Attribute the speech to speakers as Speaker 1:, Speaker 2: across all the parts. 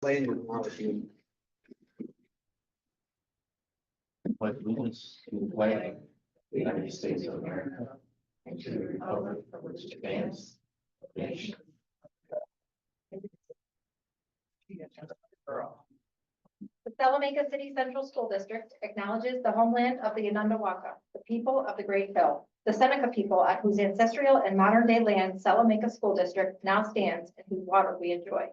Speaker 1: Playing with molecule.
Speaker 2: Pledge allegiance to the flag of the United States of America and to the republic for which it stands, one nation.
Speaker 3: The Salamanca City Central School District acknowledges the homeland of the Anundawaka, the people of the Great Hill, the Seneca people on whose ancestral and modern-day land Salamanca School District now stands and whose water we enjoy.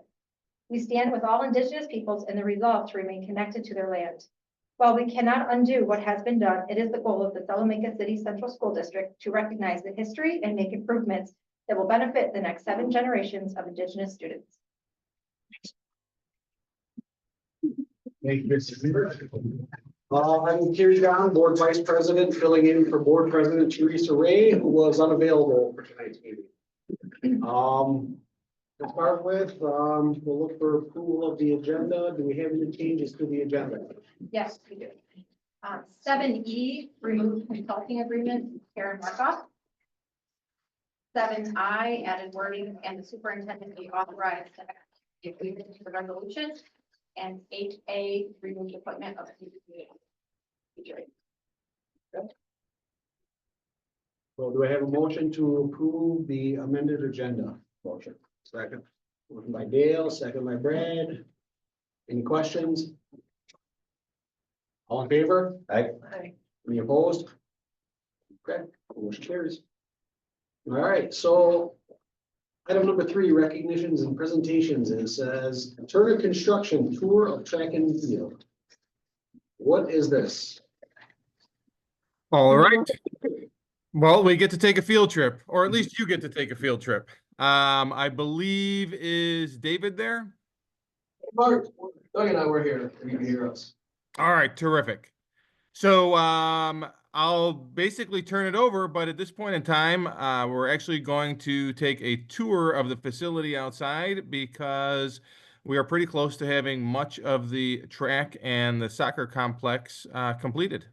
Speaker 3: We stand with all Indigenous peoples in the resolve to remain connected to their land. While we cannot undo what has been done, it is the goal of the Salamanca City Central School District to recognize the history and make improvements that will benefit the next 7 generations of Indigenous students.
Speaker 1: Thank you, Mr. Weaver. I'm Kerry John, Board Vice President, filling in for Board President Teresa Ray, who was unavailable for tonight's meeting. To start with, we'll look for approval of the agenda. Do we have any changes to the agenda?
Speaker 3: Yes, we do. 7E, remove consulting agreement, Karen Markoff. 7I, added wording and the superintendent be authorized to execute the agreement to the resolution. And 8A, remove the appointment of CPA.
Speaker 1: So do I have a motion to approve the amended agenda? Motion. Second. Motion by Dale, second by Brad. Any questions? All in favor?
Speaker 2: Aye.
Speaker 1: Any opposed? Okay, motion carries. All right, so item number 3, recognitions and presentations. It says Turner Construction Tour of Track and Field. What is this?
Speaker 4: All right. Well, we get to take a field trip, or at least you get to take a field trip. I believe is David there?
Speaker 1: Mark, Doug and I were here. You can hear us.
Speaker 4: All right, terrific. So I'll basically turn it over, but at this point in time, we're actually going to take a tour of the facility outside because we are pretty close to having much of the track and the soccer complex completed.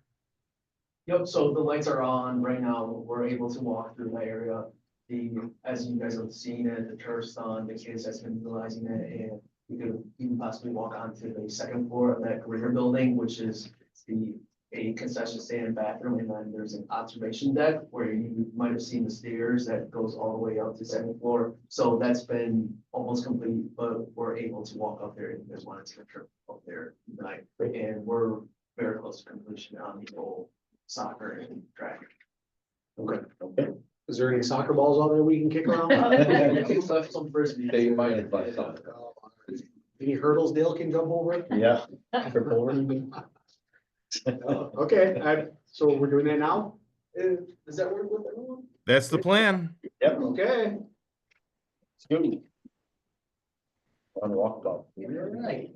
Speaker 5: Yep, so the lights are on right now. We're able to walk through the area. As you guys have seen it, the turf's on, the kids has been utilizing it, and we could even possibly walk onto the second floor of that career building, which is a concession stand bathroom, and then there's an observation deck where you might have seen the stairs that goes all the way up to second floor. So that's been almost complete, but we're able to walk up there if you guys wanted to take a trip up there tonight. And we're very close to completion on the whole soccer and track.
Speaker 1: Okay. Is there any soccer balls out there we can kick around?
Speaker 5: Some frisbee.
Speaker 2: They might invite some.
Speaker 1: Any hurdles Dale can jump over?
Speaker 2: Yeah.
Speaker 1: Okay, so we're doing that now? Does that work with everyone?
Speaker 4: That's the plan.
Speaker 2: Yep.
Speaker 1: Okay.
Speaker 2: Excuse me. On the walkabout.
Speaker 1: All right.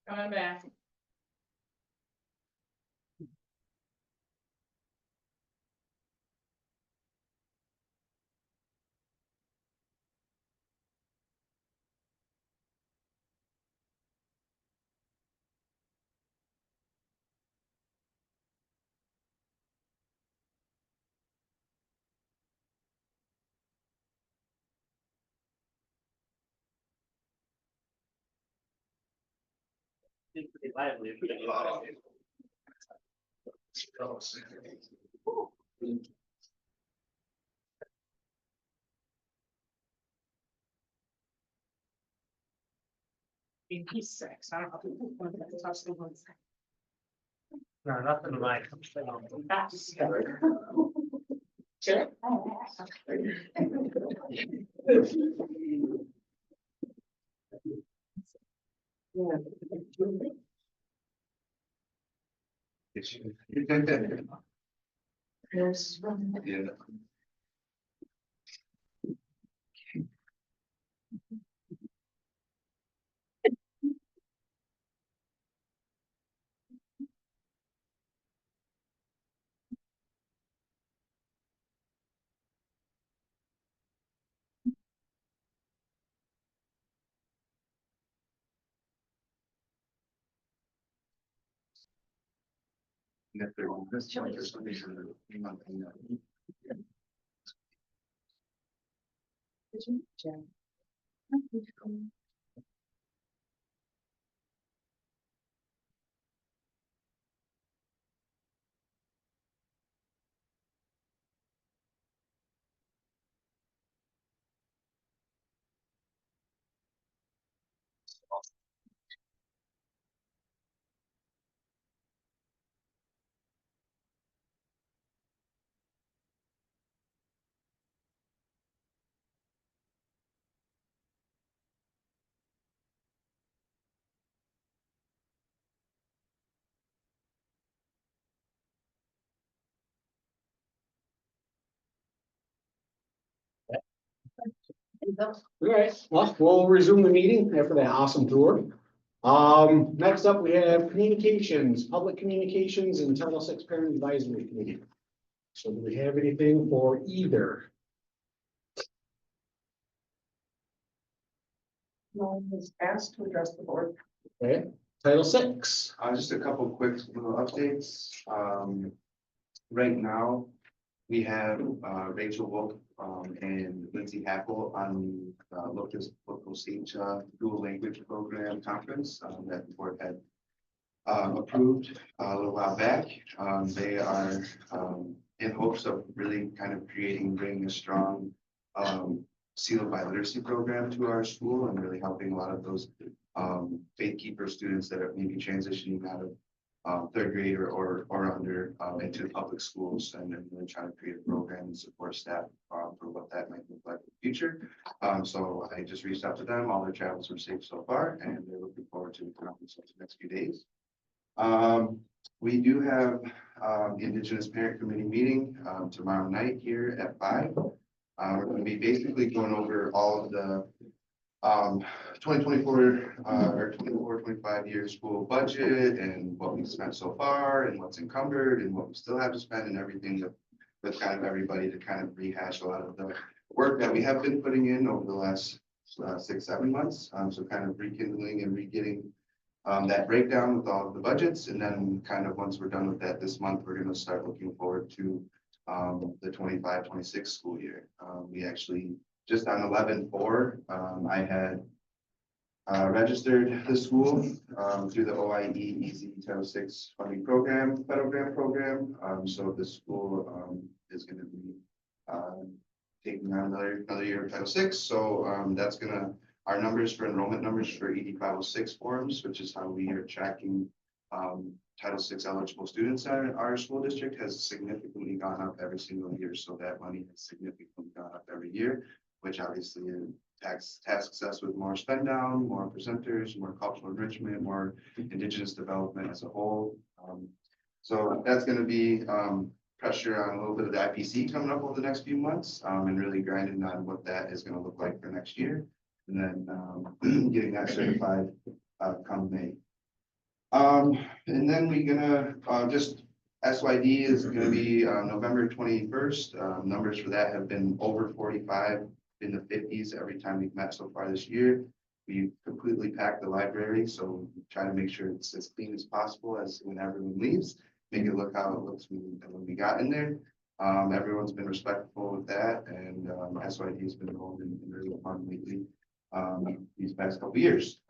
Speaker 6: Come on back. He's six. I don't know if people want to touch the ones.
Speaker 2: No, nothing like.
Speaker 6: That's
Speaker 1: Sure.
Speaker 6: Yes.
Speaker 2: Yeah. If they're on this one, there's some reason.
Speaker 1: All right, well, we'll resume the meeting after that awesome tour. Next up, we have communications, public communications and Title VI Parent Advisory Committee. So do we have anything for either?
Speaker 6: No one was asked to address the board.
Speaker 1: Okay, Title VI.
Speaker 7: Just a couple quick little updates. Right now, we have Rachel Wolf and Lindsay Hackle on the local stage dual language program conference that the board had approved a little while back. They are in hopes of really kind of bringing a strong sealed by literacy program to our school and really helping a lot of those faith keeper students that are maybe transitioning out of third grade or under into public schools, and then really trying to create a program and support staff for what that might look like in the future. So I just reached out to them. All their travels were safe so far, and they're looking forward to the conference over the next few days. We do have the Indigenous Parent Committee meeting tomorrow night here at 5. We're going to be basically going over all of the 2024 or 24-25 year school budget and what we've spent so far and what's encumbered and what we still have to spend and everything with kind of everybody to kind of rehash a lot of the work that we have been putting in over the last 6-7 months. So kind of rekindling and re-getting that breakdown with all of the budgets. And then kind of once we're done with that this month, we're going to start looking forward to the 25-26 school year. We actually just on 11/4, I had registered the school through the OIE Easy Title VI funding program, federal grant program. So the school is going to be taking on another year of Title VI. So that's going to, our numbers for enrollment numbers for ED 506 forms, which is how we are tracking Title VI eligible students at our school district, has significantly gone up every single year. So that money has significantly gone up every year, which obviously tasks us with more spend down, more presenters, more cultural enrichment, more Indigenous development as a whole. So that's going to be pressure on a little bit of the IPC coming up over the next few months, and really grinding on what that is going to look like for next year. And then getting that certified come May. And then we're gonna, just SYD is gonna be, November 21st. Numbers for that have been over 45, in the 50s every time we've met so far this year. We completely packed the library, so we try to make sure it's as clean as possible as when everyone leaves. Make it look how it looks when we got in there. Everyone's been respectful with that, and SYD has been going in really fun lately, these past couple years.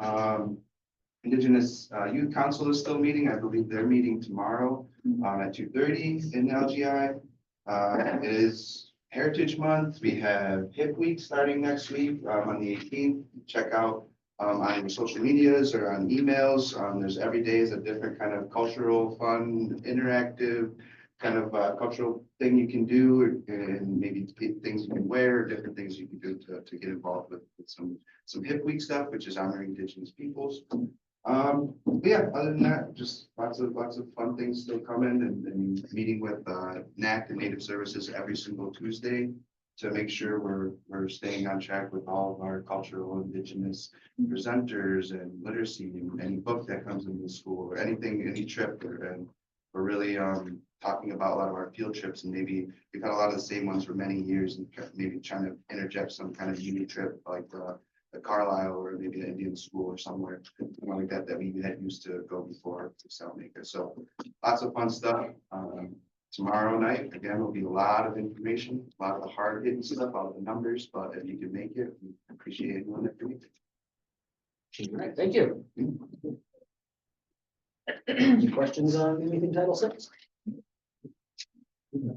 Speaker 7: Indigenous Youth Council is still meeting. I believe they're meeting tomorrow at 2:30 in LGI. It is Heritage Month. We have Hip Week starting next week on the 18th. Check out on your social medias or on emails. There's every day is a different kind of cultural, fun, interactive kind of cultural thing you can do, and maybe things you can wear, different things you can do to get involved with some Hip Week stuff, which is honoring Indigenous peoples. But yeah, other than that, just lots of fun things still coming, and meeting with NAC and Native Services every single Tuesday to make sure we're staying on track with all of our cultural Indigenous presenters and literacy and any book that comes into the school or anything, any trip. And we're really talking about a lot of our field trips, and maybe we've had a lot of the same ones for many years, and maybe trying to interject some kind of unique trip like the Carlisle or maybe an Indian school or somewhere like that we had used to go before to Salamanca. So lots of fun stuff. Tomorrow night, again, will be a lot of information, a lot of the hard hitting stuff, all of the numbers, but if you can make it, we appreciate anyone that can make it.
Speaker 1: All right, thank you. Any questions on anything Title VI? All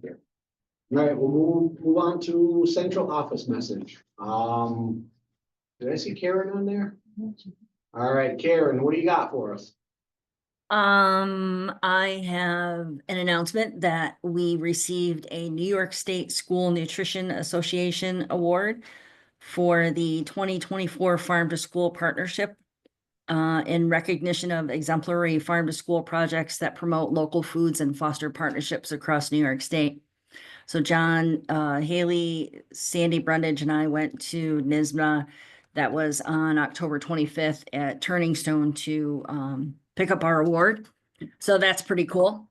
Speaker 1: right, we'll move on to central office message. Did I see Karen on there? All right, Karen, what do you got for us?
Speaker 8: I have an announcement that we received a New York State School Nutrition Association Award for the 2024 Farm to School Partnership in recognition of exemplary farm to school projects that promote local foods and foster partnerships across New York State. So John, Haley, Sandy Brundage, and I went to NYSSMA. That was on October 25th at Turning Stone to pick up our award. So that's pretty cool.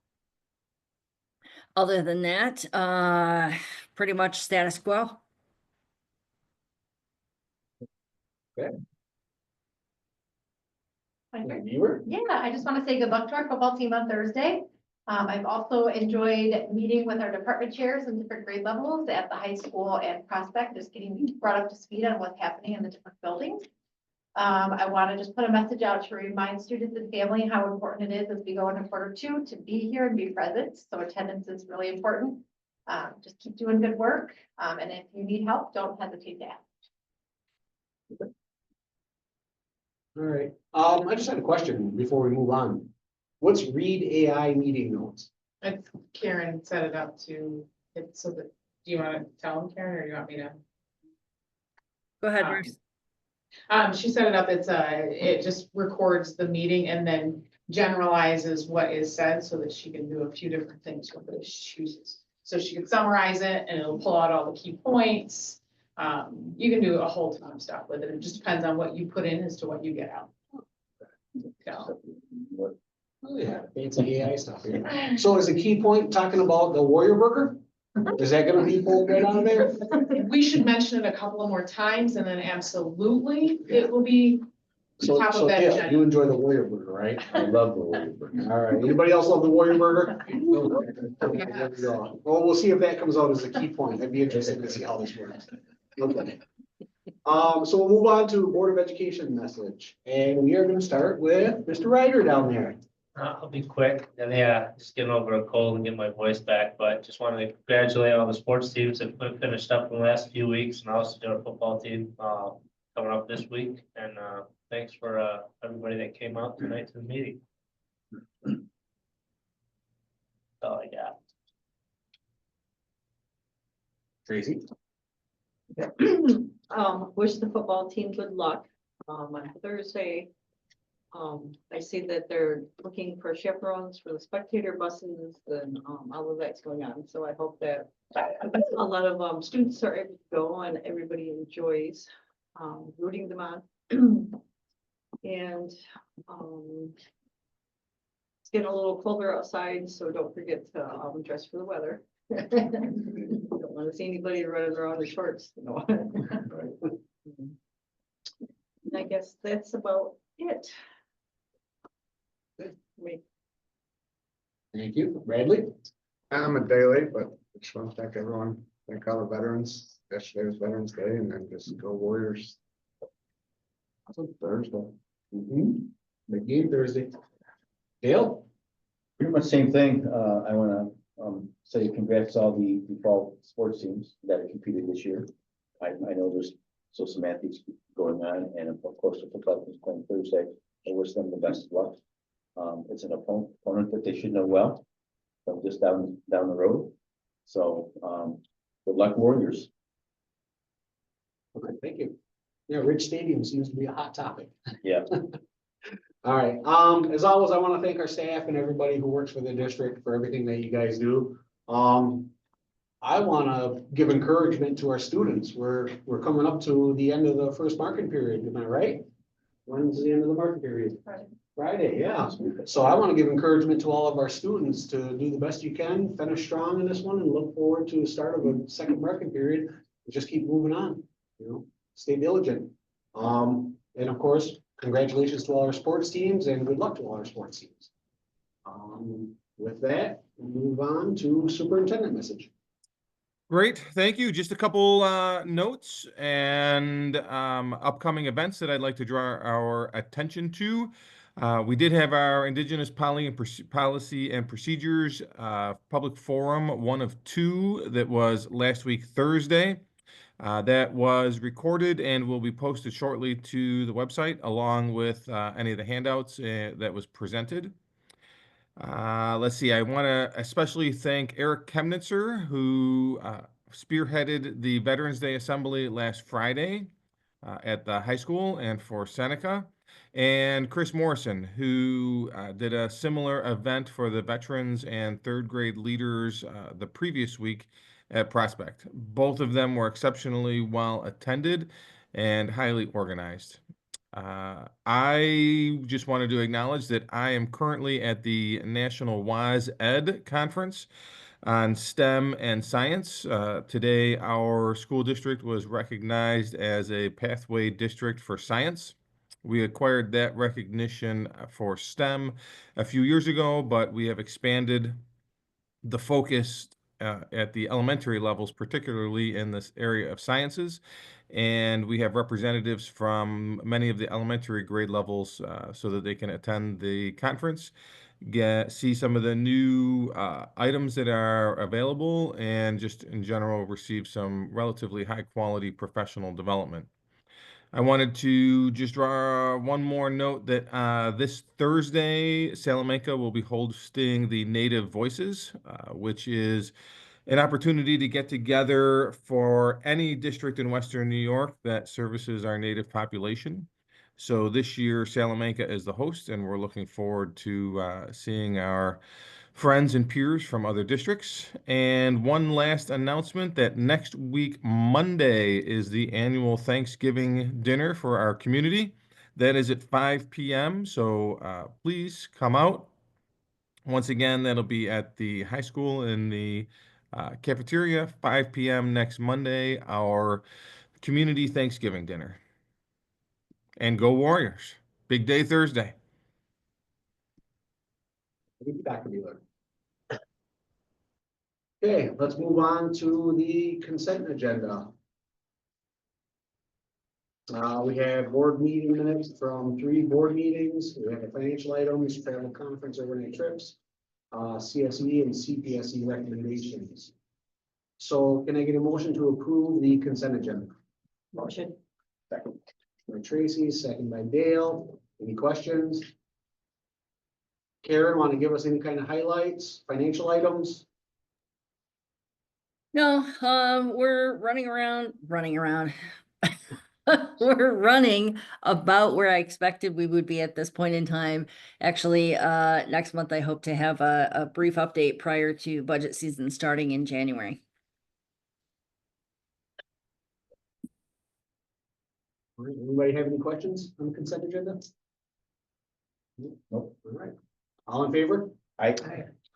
Speaker 8: Other than that, pretty much status quo.
Speaker 1: Viewer?
Speaker 3: Yeah, I just want to say good luck to our football team on Thursday. I've also enjoyed meeting with our department chairs in different grade levels at the high school and Prospect, just getting brought up to speed on what's happening in the different buildings. I want to just put a message out to remind students and family how important it is as we go into Q2 to be here and be present. So attendance is really important. Just keep doing good work. And if you need help, don't hesitate to ask.
Speaker 1: All right, I just had a question before we move on. What's Read AI meeting notes?
Speaker 6: It's Karen set it up to, it's so that, do you want to tell them, Karen, or do you want me to?
Speaker 8: Go ahead, Bruce.
Speaker 6: She set it up, it just records the meeting and then generalizes what is said so that she can do a few different things with it if she chooses. So she can summarize it and it'll pull out all the key points. You can do a whole ton of stuff with it. It just depends on what you put in as to what you get out. So.
Speaker 1: Oh yeah, fancy AI stuff here. So is the key point talking about the warrior burger? Is that gonna be pulled right out of there?
Speaker 6: We should mention it a couple of more times and then absolutely it will be top of that
Speaker 1: Yeah,
Speaker 6: agenda.
Speaker 1: you enjoy the warrior burger, right? I love the warrior burger. All right, anybody else love the warrior burger? Well, we'll see if that comes out as a key point. I'd be interested to see how this works. Okay. So we'll move on to Board of Education message, and we are gonna start with Mr. Ryder down there.
Speaker 9: I'll be quick, and yeah, just getting over a cold and getting my voice back, but just wanted to congratulate all the sports teams that finished up in the last few weeks, and also to our football team coming up this week, and thanks for everybody that came out tonight to the meeting. That's all I got.
Speaker 1: Tracy.
Speaker 10: Wish the football team good luck, on Thursday. I see that they're looking for chaperones for the spectator buses and, all of that's going on, so I hope that a lot of, students are able to go and everybody enjoys, rooting them on. And, It's getting a little colder outside, so don't forget to dress for the weather. Don't want to see anybody running around in shorts, you know. And I guess that's about it. Me.
Speaker 1: Thank you. Bradley?
Speaker 11: I'm a day late, but I just want to thank everyone, thank all the veterans. Yesterday was Veterans Day, and then just go Warriors.
Speaker 1: Thursday. Big game Thursday. Dale?
Speaker 2: Pretty much same thing. I wanna, say congrats to all the fall sports teams that have competed this year. I know there's still some athletes going on, and of course, the football team is playing Thursday. I wish them the best of luck. It's an opponent that they should know well, from just down the road. So, good luck, Warriors.
Speaker 1: Okay, thank you. Yeah, Rich Stadium seems to be a hot topic.
Speaker 2: Yeah.
Speaker 1: All right, as always, I want to thank our staff and everybody who works for the district for everything that you guys do. I want to give encouragement to our students. We're coming up to the end of the first marking period, am I right? When's the end of the marking period? Friday, yeah. So I want to give encouragement to all of our students to do the best you can, finish strong in this one, and look forward to the start of a second marking period. Just keep moving on, you know, stay diligent. And of course, congratulations to all our sports teams and good luck to all our sports teams. With that, we'll move on to superintendent message.
Speaker 4: Great, thank you. Just a couple notes and upcoming events that I'd like to draw our attention to. We did have our Indigenous Policy and Procedures public forum, one of two, that was last week Thursday. That was recorded and will be posted shortly to the website along with any of the handouts that was presented. Let's see, I want to especially thank Eric Chemnitzer, who spearheaded the Veterans Day Assembly last Friday at the high school and for Seneca, and Chris Morrison, who did a similar event for the veterans and third grade leaders the previous week at Prospect. Both of them were exceptionally well attended and highly organized. I just wanted to acknowledge that I am currently at the National WAS Ed Conference on STEM and science. Today, our school district was recognized as a pathway district for science. We acquired that recognition for STEM a few years ago, but we have expanded the focus at the elementary levels, particularly in this area of sciences. And we have representatives from many of the elementary grade levels so that they can attend the conference, see some of the new items that are available, and just in general receive some relatively high quality professional development. I wanted to just draw one more note that this Thursday, Salamanca will be hosting the Native Voices, which is an opportunity to get together for any district in Western New York that services our Native population. So this year, Salamanca is the host, and we're looking forward to seeing our friends and peers from other districts. And one last announcement that next week, Monday, is the annual Thanksgiving dinner for our community. That is at 5 p.m. So please come out. Once again, that'll be at the high school in the cafeteria, 5 p.m. next Monday, our community Thanksgiving dinner. And go Warriors. Big day Thursday.
Speaker 1: Dr. Mueller. Okay, let's move on to the consent agenda. We have board meeting minutes from 3 board meetings. We have the financial items, travel conference, overnight trips, CSE and CPSE recommendations. So can I get a motion to approve the consent agenda?
Speaker 10: Motion.
Speaker 1: Second by Tracy, second by Dale. Any questions? Karen, want to give us any kind of highlights, financial items?
Speaker 8: No, we're running around. We're running about where I expected we would be at this point in time. Actually, next month, I hope to have a brief update prior to budget season starting in January.
Speaker 1: All right, anybody have any questions on the consent agenda?
Speaker 2: Nope.
Speaker 1: All right. All in favor?
Speaker 2: I,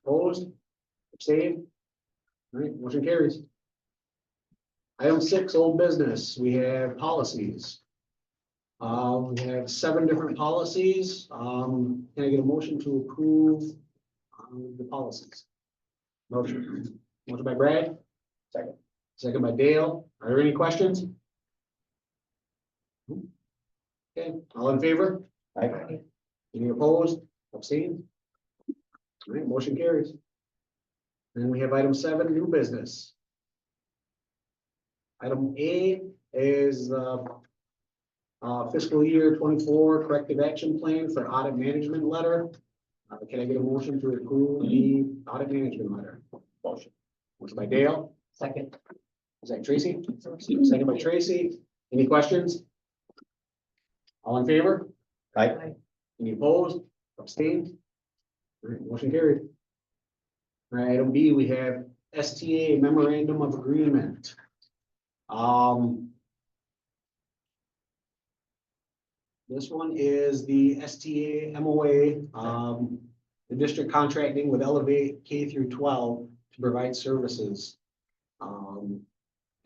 Speaker 1: Opposed? Abstained? All right, motion carries. Item 6, old business. We have policies. We have 7 different policies. Can I get a motion to approve the policies? Motion. Motion by Brad.
Speaker 2: Second.
Speaker 1: Second by Dale. Are there any questions? Okay, all in favor?
Speaker 2: I,
Speaker 1: Any opposed? Abstained? All right, motion carries. Then we have item 7, new business. Item A is fiscal year 24 corrective action plan for audit management letter. Can I get a motion to approve the audit management letter?
Speaker 2: motion.
Speaker 1: Motion by Dale.
Speaker 10: Second.
Speaker 1: Is that Tracy? Second by Tracy. Any questions? All in favor?
Speaker 2: I,
Speaker 1: Any opposed? Abstained? All right, motion carried. All right, item B, we have STA memorandum of agreement. This one is the STA MOA, the district contracting with Elevate K through 12 to provide services. Can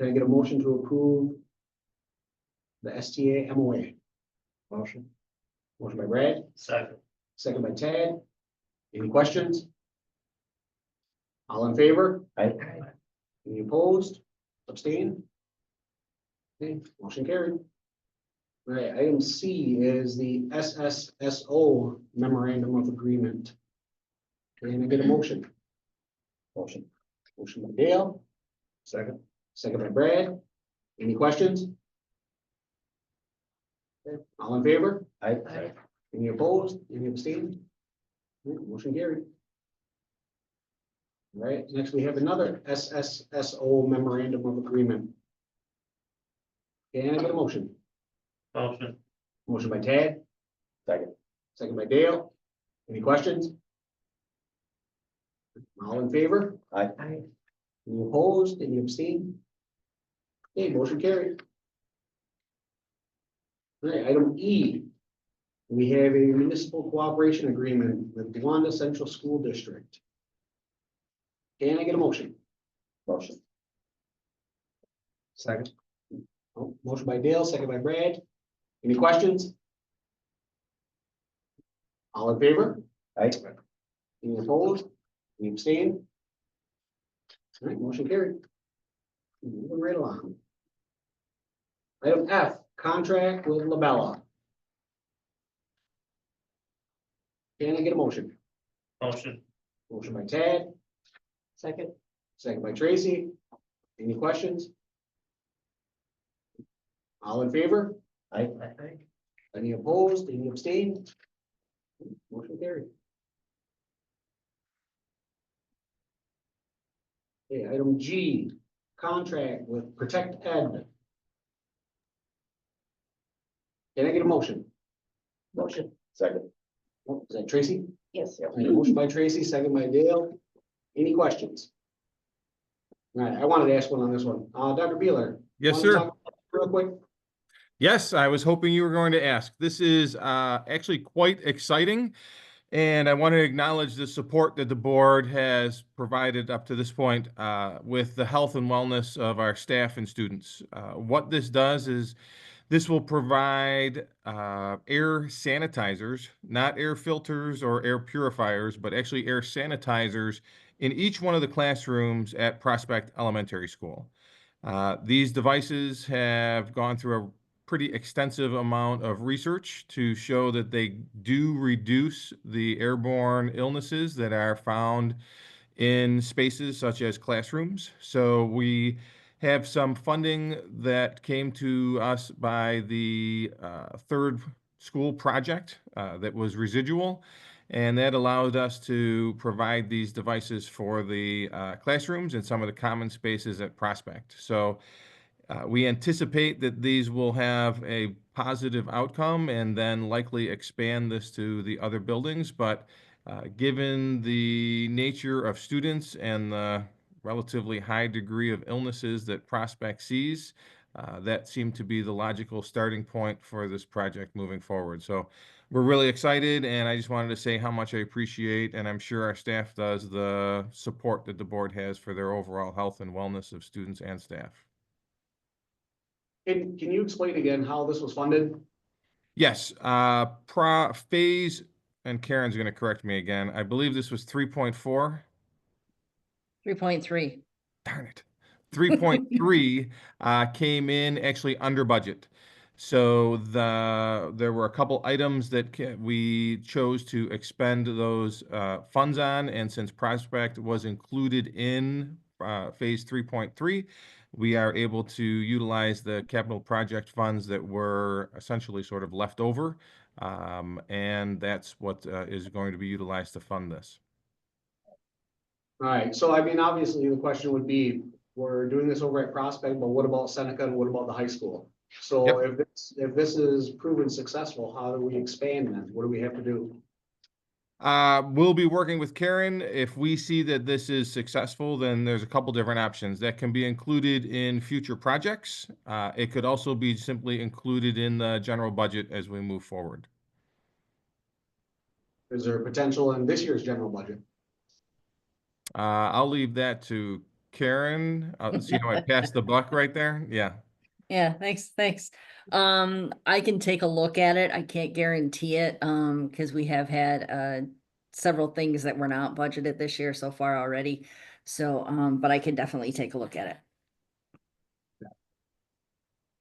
Speaker 1: I get a motion to approve the STA MOA? Motion. Motion by Brad,
Speaker 9: Second.
Speaker 1: second by Tad. Any questions? All in favor?
Speaker 2: I,
Speaker 1: Any opposed? Abstain? Okay, motion carried. All right, item C is the SSSO memorandum of agreement. Can I get a motion?
Speaker 2: motion.
Speaker 1: Motion by Dale. Second. Second by Brad. Any questions? Okay, all in favor?
Speaker 2: I,
Speaker 1: Any opposed? Any abstained? Okay, motion carried. All right, next we have another SSSO memorandum of agreement. Can I get a motion?
Speaker 9: Motion.
Speaker 1: Motion by Tad,
Speaker 2: second.
Speaker 1: second by Dale. Any questions? All in favor?
Speaker 2: I,
Speaker 1: Any opposed? Any abstained? Okay, motion carried. All right, item E. We have a municipal cooperation agreement with Wanda Central School District. Can I get a motion?
Speaker 2: motion.
Speaker 11: Second.
Speaker 1: Oh, motion by Dale, second by Brad. Any questions? All in favor?
Speaker 2: I,
Speaker 1: Any opposed? Any abstained? All right, motion carried. Moving right along. Item F, contract with Labella. Can I get a motion?
Speaker 9: Motion.
Speaker 1: Motion by Tad,
Speaker 10: Second.
Speaker 1: second by Tracy. Any questions? All in favor?
Speaker 2: I,
Speaker 1: Any opposed? Any abstained? Motion carried. Okay, item G, contract with Protect Ed. Can I get a motion?
Speaker 2: motion. Second.
Speaker 1: Oh, is that Tracy?
Speaker 10: Yes.
Speaker 1: Motion by Tracy, second by Dale. Any questions? All right, I wanted to ask one on this one. Dr. Beeler.
Speaker 4: Yes,
Speaker 1: wanna
Speaker 4: sir.
Speaker 1: talk real quick?
Speaker 4: Yes, I was hoping you were going to ask. This is actually quite exciting. And I want to acknowledge the support that the board has provided up to this point with the health and wellness of our staff and students. What this does is this will provide air sanitizers, not air filters or air purifiers, but actually air sanitizers in each one of the classrooms at Prospect Elementary School. These devices have gone through a pretty extensive amount of research to show that they do reduce the airborne illnesses that are found in spaces such as classrooms. So we have some funding that came to us by the third school project that was residual. And that allowed us to provide these devices for the classrooms and some of the common spaces at Prospect. So we anticipate that these will have a positive outcome and then likely expand this to the other buildings. But given the nature of students and the relatively high degree of illnesses that Prospect sees, that seemed to be the logical starting point for this project moving forward. So we're really excited, and I just wanted to say how much I appreciate, and I'm sure our staff does, the support that the board has for their overall health and wellness of students and staff.
Speaker 1: Can you explain again how this was funded?
Speaker 4: Yes, phase, and Karen's gonna correct me again. I believe this was 3.4.
Speaker 8: 3.3.
Speaker 4: Darn it. 3.3 came in actually under budget. So there were a couple items that we chose to expend those funds on, and since Prospect was included in phase 3.3, we are able to utilize the capital project funds that were essentially sort of left over, and that's what is going to be utilized to fund this.
Speaker 1: All right, so I mean, obviously, the question would be, we're doing this over at Prospect, but what about Seneca and what about the high school? So if this is proven successful, how do we expand then? What do we have to do?
Speaker 4: We'll be working with Karen. If we see that this is successful, then there's a couple different options that can be included in future projects. It could also be simply included in the general budget as we move forward.
Speaker 1: Is there potential in this year's general budget?
Speaker 4: I'll leave that to Karen. See how I passed the buck right there? Yeah.
Speaker 8: Yeah, thanks. I can take a look at it. I can't guarantee it, because we have had several things that were not budgeted this year so far already. So, but I can definitely take a look at it.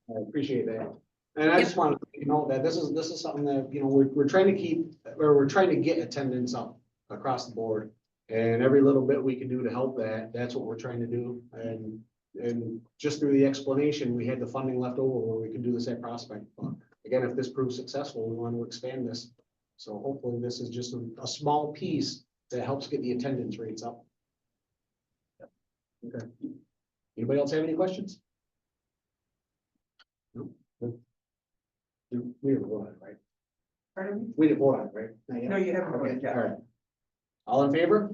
Speaker 1: I appreciate that. And I just want to know that this is something that, you know, we're trying to keep, or we're trying to get attendance up across the board. And every little bit we can do to help that, that's what we're trying to do. And just through the explanation, we had the funding left over where we could do this at Prospect. But again, if this proves successful, we want to expand this. So hopefully this is just a small piece that helps get the attendance rates up. Okay. Anybody else have any questions? No? We didn't vote on it, right?
Speaker 12: Pardon?
Speaker 1: We didn't vote on it, right? Not yet?
Speaker 12: No, you haven't
Speaker 1: Okay,
Speaker 12: voted yet.
Speaker 1: all right. All in favor?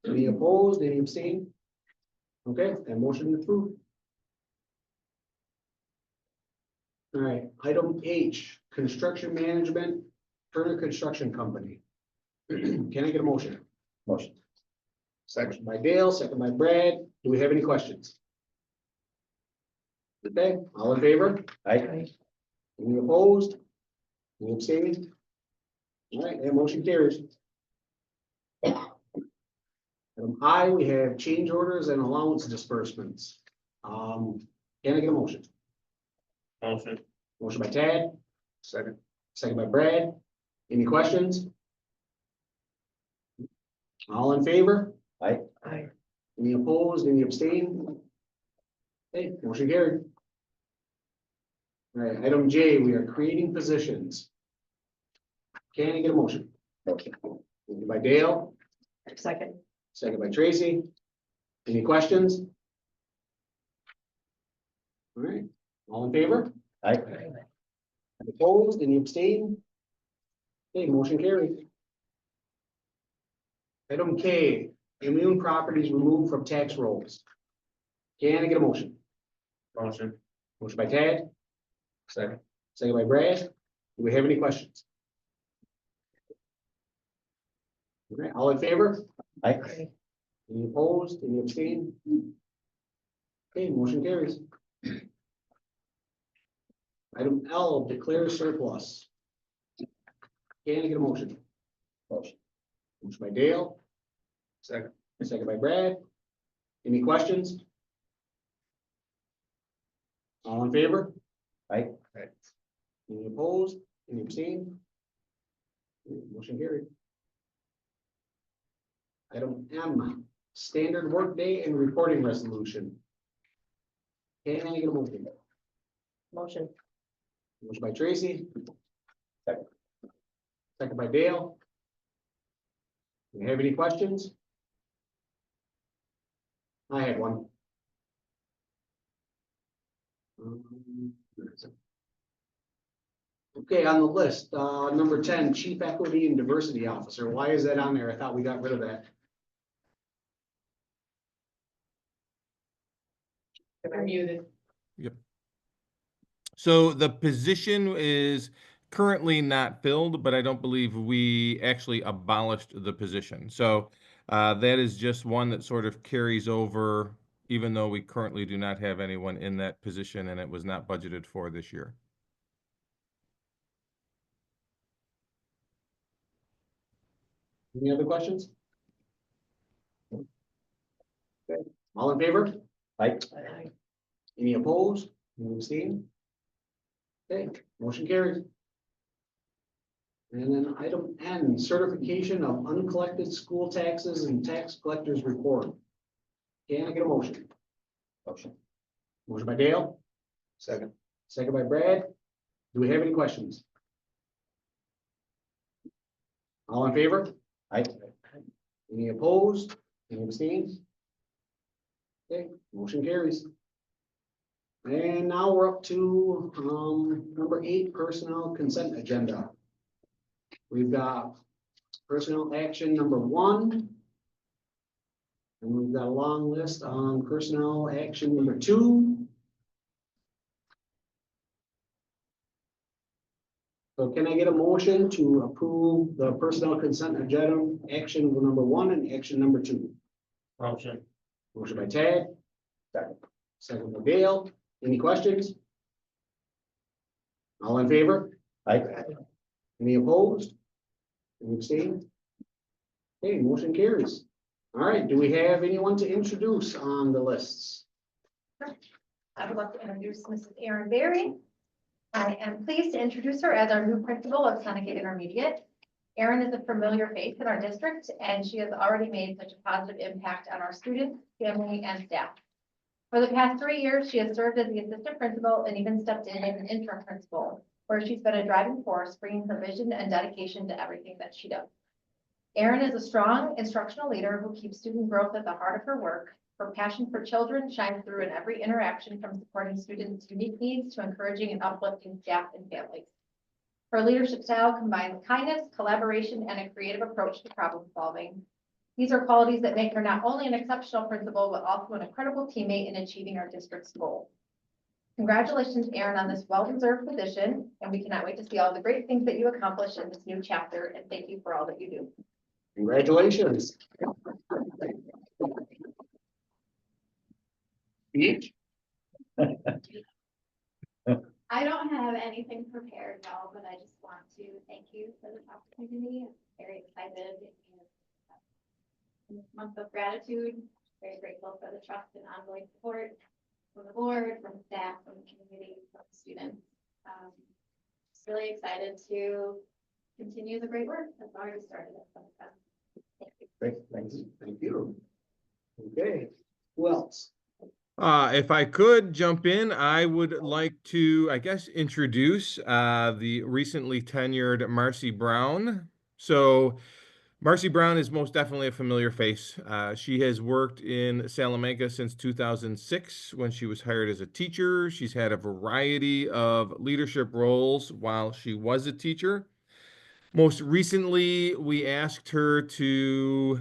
Speaker 1: Any opposed, any abstained? Okay, and motion approved. All right, item H, construction management, Turner Construction Company. Can I get a motion?
Speaker 2: Motion.
Speaker 1: Second by Dale, second by Brad. Do we have any questions? Okay, all in favor?
Speaker 2: Aye.
Speaker 1: Any opposed? Any abstained? All right, and motion carries. Item I, we have change orders and allowance disbursements. Can I get a motion?
Speaker 9: Motion.
Speaker 1: Motion by Tad. Second. Second by Brad. Any questions? All in favor?
Speaker 2: Aye.
Speaker 12: Aye.
Speaker 1: Any opposed? Any abstained? Okay, motion carried. All right, item J, we are creating positions. Can I get a motion?
Speaker 2: Motion.
Speaker 1: Moved by Dale,
Speaker 12: Second.
Speaker 1: second by Tracy. Any questions? All right, all in favor?
Speaker 2: Aye.
Speaker 1: Any opposed? Any abstained? Okay, motion carried. Item K, immune properties removed from tax rolls. Can I get a motion?
Speaker 9: Motion.
Speaker 1: Motion by Tad. Second. Second by Brad. Do we have any questions? All right, all in favor?
Speaker 2: Aye.
Speaker 1: Any opposed? Any abstained? Okay, motion carries. Item L, declare surplus. Can I get a motion?
Speaker 2: Motion.
Speaker 1: Motion by Dale. Second. Second by Brad. Any questions? All in favor?
Speaker 2: Aye.
Speaker 1: Any opposed? Any abstained? Motion carried. Item M, standard workday and reporting resolution. Can I get a motion?
Speaker 12: Motion.
Speaker 1: Motion by Tracy.
Speaker 2: Second.
Speaker 1: Second by Dale. Do you have any questions? I had one. Where is it? Okay, on the list, number 10, Chief Equity and Diversity Officer. Why is that on there? I thought we got rid of that.
Speaker 6: You're muted.
Speaker 4: Yep. So the position is currently not filled, but I don't believe we actually abolished the position. So that is just one that sort of carries over, even though we currently do not have anyone in that position and it was not budgeted for this year.
Speaker 1: Any other questions? Okay, all in favor?
Speaker 2: I,
Speaker 1: Any opposed? Any abstain? Okay, motion carries. And then item N, certification of uncollected school taxes and tax collectors report. Can I get a motion?
Speaker 2: motion.
Speaker 1: Motion by Dale,
Speaker 11: Second.
Speaker 1: second by Brad. Do we have any questions? All in favor?
Speaker 2: I,
Speaker 1: Any opposed? Any abstains? Okay, motion carries. And now we're up to, number 8, personnel consent agenda. We've got personnel action number 1. And we've got a long list on personnel action number 2. So can I get a motion to approve the personnel consent agenda, action number 1 and action number 2?
Speaker 9: Motion.
Speaker 1: Motion by Tad.
Speaker 2: Second.
Speaker 1: Second by Dale. Any questions? All in favor?
Speaker 2: I,
Speaker 1: Any opposed? Any abstained? Okay, motion carries. All right, do we have anyone to introduce on the lists?
Speaker 3: I would like to introduce Mrs. Erin Berry. I am pleased to introduce her as our new principal of Seneca Intermediate. Erin is a familiar face in our district, and she has already made such a positive impact on our students, family, and staff. For the past 3 years, she has served as the assistant principal and even stepped in as an interim principal, where she's been a driving force, bringing her vision and dedication to everything that she does. Erin is a strong instructional leader who keeps student growth at the heart of her work. Her passion for children shines through in every interaction, from supporting students' unique needs to encouraging and uplifting staff and families. Her leadership style combines kindness, collaboration, and a creative approach to problem solving. These are qualities that make her not only an exceptional principal, but also an incredible teammate in achieving our district's goals. Congratulations, Erin, on this well-deserved position, and we cannot wait to see all the great things that you accomplish in this new chapter, and thank you for all that you do.
Speaker 1: Congratulations. Each?
Speaker 13: I don't have anything prepared, y'all, but I just want to thank you for this opportunity. I'm very excited. In this month of gratitude, very grateful for the trust and ongoing support from the board, from staff, from the community, from the students. Just really excited to continue the great work that's already started at Seneca. Thank you.
Speaker 1: Great, thanks. Thank you. Okay, who else?
Speaker 4: If I could jump in, I would like to, I guess, introduce the recently tenured Marcy Brown. So Marcy Brown is most definitely a familiar face. She has worked in Salamanca since 2006 when she was hired as a teacher. She's had a variety of leadership roles while she was a teacher. Most recently, we asked her to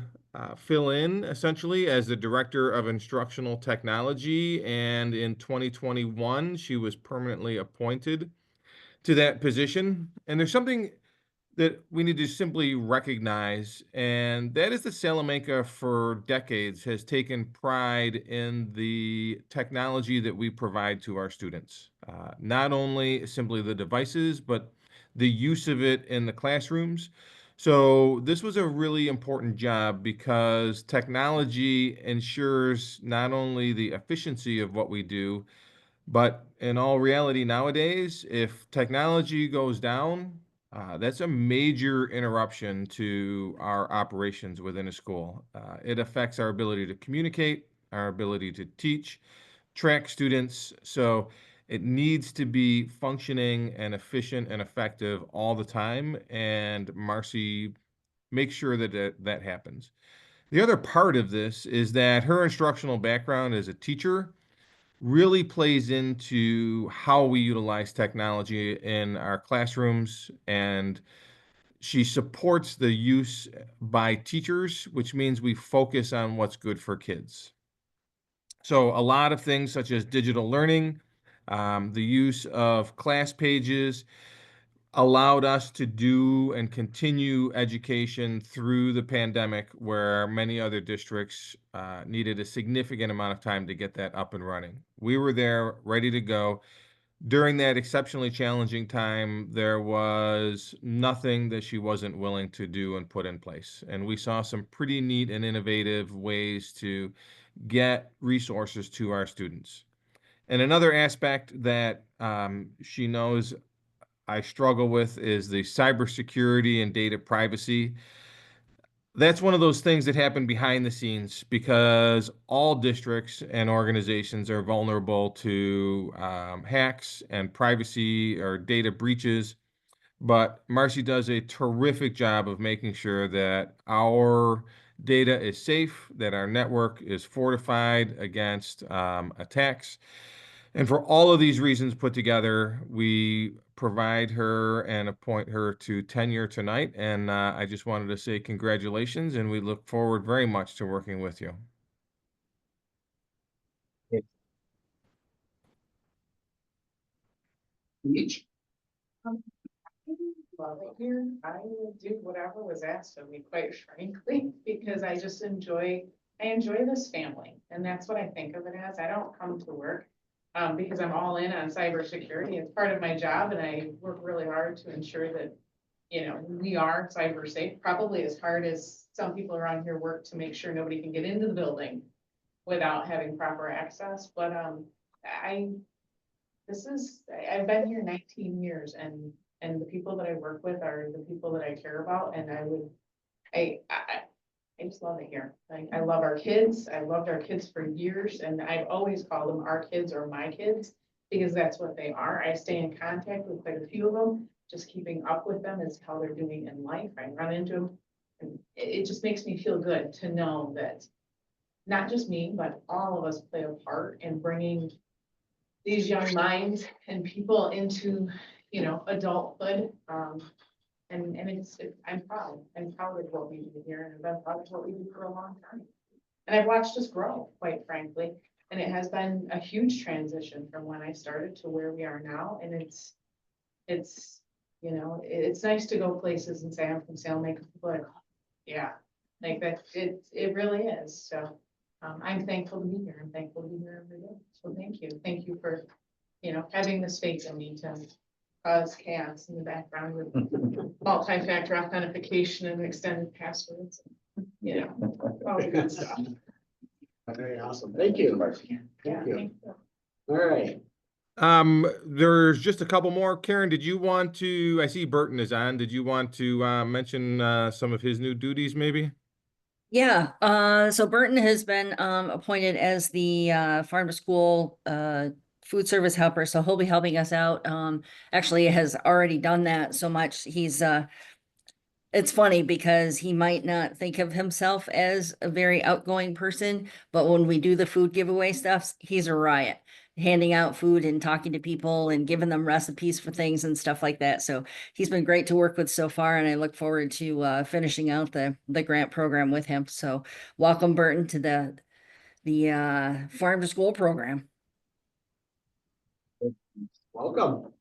Speaker 4: fill in essentially as the Director of Instructional Technology, and in 2021, she was permanently appointed to that position. And there's something that we need to simply recognize, and that is that Salamanca for decades has taken pride in the technology that we provide to our students. Not only simply the devices, but the use of it in the classrooms. So this was a really important job because technology ensures not only the efficiency of what we do, but in all reality nowadays, if technology goes down, that's a major interruption to our operations within a school. It affects our ability to communicate, our ability to teach, track students. So it needs to be functioning and efficient and effective all the time. And Marcy makes sure that that happens. The other part of this is that her instructional background as a teacher really plays into how we utilize technology in our classrooms, and she supports the use by teachers, which means we focus on what's good for kids. So a lot of things such as digital learning, The use of class pages allowed us to do and continue education through the pandemic, where many other districts needed a significant amount of time to get that up and running. We were there, ready to go. During that exceptionally challenging time, there was nothing that she wasn't willing to do and put in place. And we saw some pretty neat and innovative ways to get resources to our students. And another aspect that she knows I struggle with is the cybersecurity and data privacy. That's one of those things that happen behind the scenes because all districts and organizations are vulnerable to hacks and privacy or data breaches. But Marcy does a terrific job of making sure that our data is safe, that our network is fortified against attacks. And for all of these reasons put together, we provide her and appoint her to tenure tonight. And I just wanted to say congratulations, and we look forward very much to working with you.
Speaker 1: Each.
Speaker 6: Love it here. I would do whatever was asked of me, quite frankly, because I just enjoy this family. And that's what I think of it as. I don't come to work because I'm all in on cybersecurity. It's part of my job and I work really hard to ensure that, you know, we are cyber safe, probably as hard as some people around here work to make sure nobody can get into the building without having proper access. But I've been here 19 years and the people that I work with are the people that I care about, and I just love it here. Like, I love our kids. I loved our kids for years, and I've always called them our kids or my kids, because that's what they are. I stay in contact with quite a few of them, just keeping up with them is how they're doing in life. I run into them, and it just makes me feel good to know that not just me, but all of us play a part in bringing these young minds and people into, you know, adulthood. And I'm proud of what we do here, and I've been proud of what we do for a long time. And I've watched us grow, quite frankly, and it has been a huge transition from when I started to where we are now. And it's, you know, it's nice to go places and say, I'm from Salamanca, people are like, oh, yeah, like that, it really is. So I'm thankful to be here. I'm thankful to be here every day. So thank you. Thank you for, you know, having the faith in me to cause chaos in the background with multi-factor authentication and extended passwords. You know, all the good stuff.
Speaker 1: Very awesome. Thank you.
Speaker 6: Yeah,
Speaker 1: Thank you.
Speaker 6: thank you.
Speaker 1: All right.
Speaker 4: There's just a couple more. Karen, did you want to, I see Burton is on. Did you want to mention some of his new duties maybe?
Speaker 8: Yeah, so Burton has been appointed as the farm to school food service helper, so he'll be helping us out. Actually has already done that so much. It's funny because he might not think of himself as a very outgoing person, but when we do the food giveaway stuff, he's a riot, handing out food and talking to people and giving them recipes for things and stuff like that. So he's been great to work with so far, and I look forward to finishing out the grant program with him. So welcome, Burton, to the farm to school program.
Speaker 1: Welcome.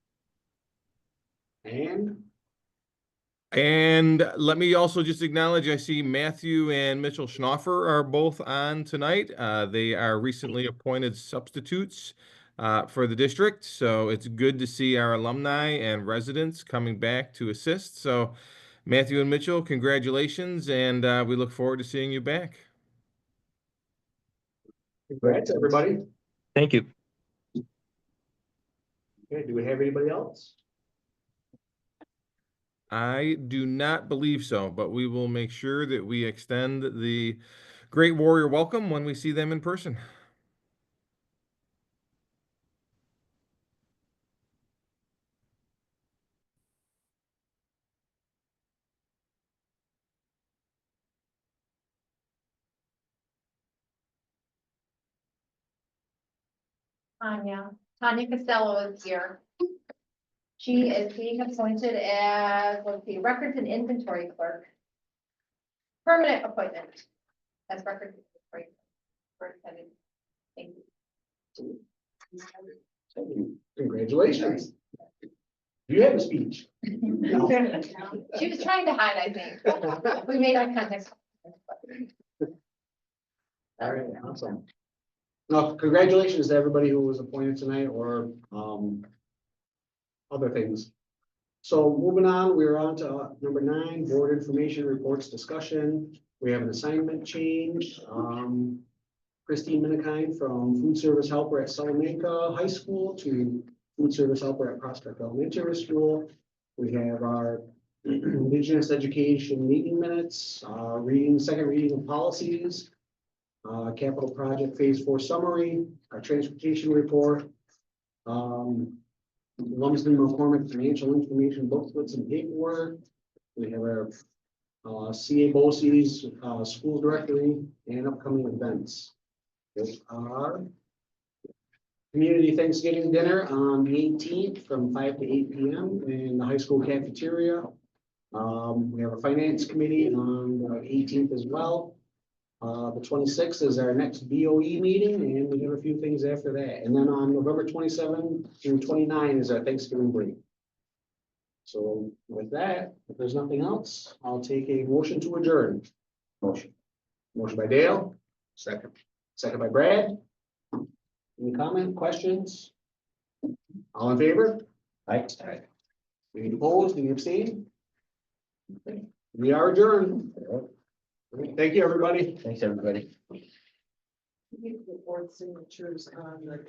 Speaker 4: And let me also just acknowledge, I see Matthew and Mitchell Schnoffer are both on tonight. They are recently appointed substitutes for the district. So it's good to see our alumni and residents coming back to assist. So Matthew and Mitchell, congratulations, and we look forward to seeing you back.
Speaker 1: Congrats, everybody.
Speaker 9: Thank you.
Speaker 1: Okay, do we have anybody else?
Speaker 4: I do not believe so, but we will make sure that we extend the Great Warrior welcome when we see them in person.
Speaker 3: Tanya Costello is here. She is being appointed as, let's see, Records and Inventory Clerk. Permanent appointment as Records and Inventory Clerk. Thank you.
Speaker 2: Thank you.
Speaker 1: Congratulations. You have a speech.
Speaker 3: She was trying to hide, I think. We made eye contact.
Speaker 1: All right, awesome. No, congratulations to everybody who was appointed tonight or other things. So moving on, we're on to number 9, board information reports discussion. We have an assignment change. Christine Minikine from food service helper at Salamanca High School to food service helper at Prospect Elementary School. We have our Indigenous education meeting minutes, second reading of policies, capital project phase 4 summary, our transportation report, Lumsden McCormick financial information booklets and paperwork. We have our CA BOCES school directory and upcoming events. There's our community Thanksgiving dinner on the 18th from 5 to 8 p.m. in the high school cafeteria. We have a finance committee on the 18th as well. The 26th is our next BOE meeting, and we have a few things after that. And then on November 27 through 29 is our Thanksgiving break. So with that, if there's nothing else, I'll take a motion to adjourn.
Speaker 2: Motion.
Speaker 1: Motion by Dale,
Speaker 11: Second.
Speaker 1: second by Brad. Any comment, questions? All in favor?
Speaker 2: Aye.
Speaker 1: Any opposed, any abstained? We are adjourned. Thank you, everybody.
Speaker 2: Thanks, everybody.
Speaker 6: The board signatures on the